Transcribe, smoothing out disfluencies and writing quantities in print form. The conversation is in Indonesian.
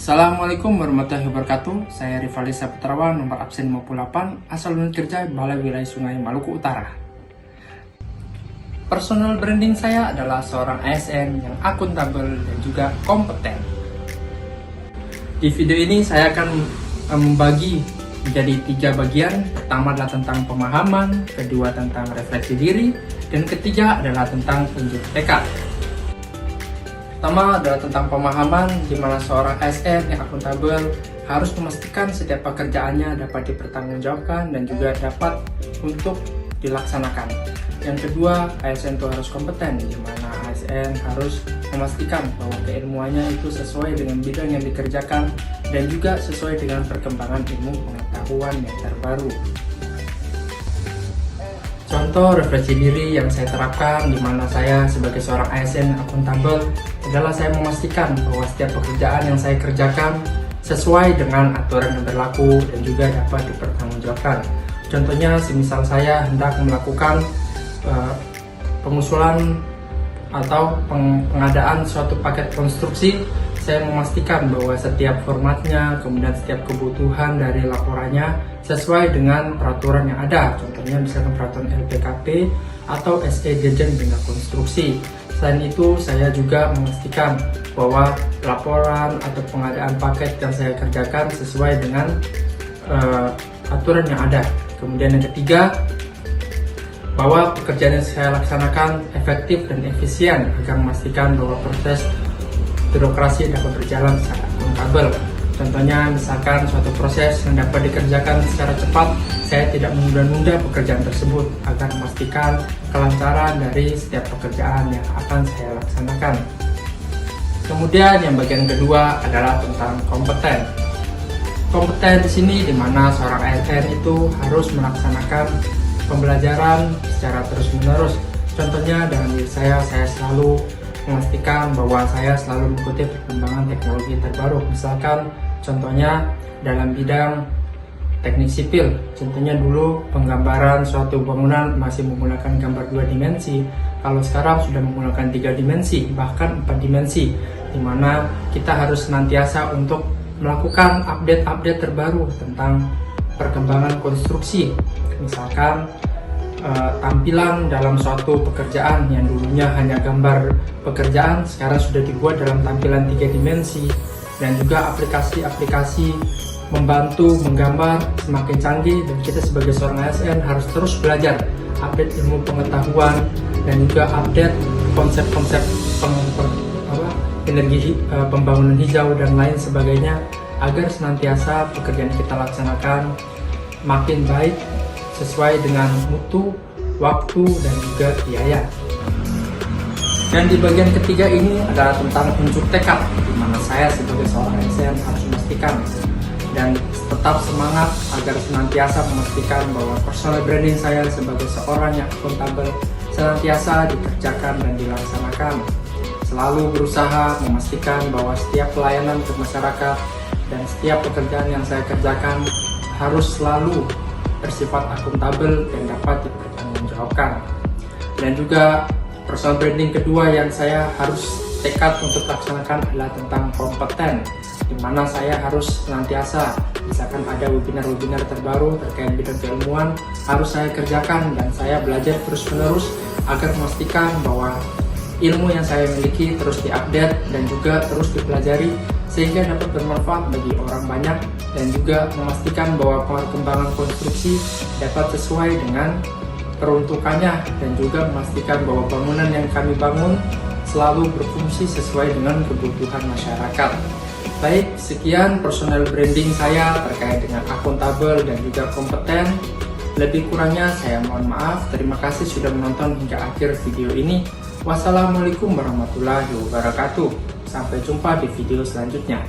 Assalamualaikum warahmatullahi wabarakatuh. Saya Rivaldi Saputrawan, nomor absen 58, asal unit kerja Balai Wilayah Sungai Maluku Utara. Personal branding saya adalah seorang ASN yang akuntabel dan juga kompeten. Di video ini saya akan membagi menjadi 3 bagian. Pertama adalah tentang pemahaman, kedua tentang refleksi diri, dan ketiga adalah tentang unjuk tekad. Pertama adalah tentang pemahaman, di mana seorang ASN yang akuntabel harus memastikan setiap pekerjaannya dapat dipertanggungjawabkan dan juga dapat untuk dilaksanakan. Yang kedua, ASN itu harus kompeten, di mana ASN harus memastikan bahwa keilmuannya itu sesuai dengan bidang yang dikerjakan dan juga sesuai dengan perkembangan ilmu pengetahuan yang terbaru. Contoh refleksi diri yang saya terapkan di mana saya sebagai seorang ASN akuntabel adalah saya memastikan bahwa setiap pekerjaan yang saya kerjakan sesuai dengan aturan yang berlaku dan juga dapat dipertanggungjawabkan. Contohnya, semisal saya hendak melakukan pengusulan atau pengadaan suatu paket konstruksi, saya memastikan bahwa setiap formatnya, kemudian setiap kebutuhan dari laporannya sesuai dengan peraturan yang ada. Contohnya misalkan peraturan LPKP atau SE Dirjen Bina Konstruksi. Selain itu, saya juga memastikan bahwa laporan atau pengadaan paket yang saya kerjakan sesuai dengan aturan yang ada. Kemudian yang ketiga, bahwa pekerjaan yang saya laksanakan efektif dan efisien agar memastikan bahwa proses birokrasi dapat berjalan secara akuntabel. Contohnya, misalkan suatu proses yang dapat dikerjakan secara cepat, saya tidak menunda-nunda pekerjaan tersebut agar memastikan kelancaran dari setiap pekerjaan yang akan saya laksanakan. Kemudian yang bagian kedua adalah tentang kompeten. Kompeten di sini di mana seorang ASN itu harus melaksanakan pembelajaran secara terus-menerus. Contohnya dengan diri saya selalu memastikan bahwa saya selalu mengikuti perkembangan teknologi terbaru. Misalkan contohnya dalam bidang teknik sipil, contohnya dulu penggambaran suatu bangunan masih menggunakan gambar 2 dimensi, kalau sekarang sudah menggunakan 3 dimensi, bahkan 4 dimensi, di mana kita harus senantiasa untuk melakukan update-update terbaru tentang perkembangan konstruksi. Misalkan tampilan dalam suatu pekerjaan yang dulunya hanya gambar pekerjaan sekarang sudah dibuat dalam tampilan 3 dimensi, dan juga aplikasi-aplikasi membantu menggambar semakin canggih, dan kita sebagai seorang ASN harus terus belajar update ilmu pengetahuan dan juga update konsep-konsep energi pembangunan hijau dan lain sebagainya agar senantiasa pekerjaan kita laksanakan makin baik sesuai dengan mutu, waktu, dan juga biaya. Dan di bagian ketiga ini adalah tentang unjuk tekad, di mana saya sebagai seorang ASN harus memastikan dan tetap semangat agar senantiasa memastikan bahwa personal branding saya sebagai seorang yang akuntabel senantiasa dikerjakan dan dilaksanakan. Selalu berusaha memastikan bahwa setiap pelayanan ke masyarakat dan setiap pekerjaan yang saya kerjakan harus selalu bersifat akuntabel dan dapat dipertanggungjawabkan. Dan juga personal branding kedua yang saya harus tekad untuk laksanakan adalah tentang kompeten, di mana saya harus senantiasa, misalkan ada webinar-webinar terbaru terkait bidang keilmuan, harus saya kerjakan dan saya belajar terus-menerus agar memastikan bahwa ilmu yang saya miliki terus diupdate dan juga terus dipelajari sehingga dapat bermanfaat bagi orang banyak, dan juga memastikan bahwa perkembangan konstruksi dapat sesuai dengan peruntukannya dan juga memastikan bahwa bangunan yang kami bangun selalu berfungsi sesuai dengan kebutuhan masyarakat. Baik, sekian personal branding saya terkait dengan akuntabel dan juga kompeten. Lebih kurangnya saya mohon maaf. Terima kasih sudah menonton hingga akhir video ini. Wassalamualaikum warahmatullahi wabarakatuh. Sampai jumpa di video selanjutnya.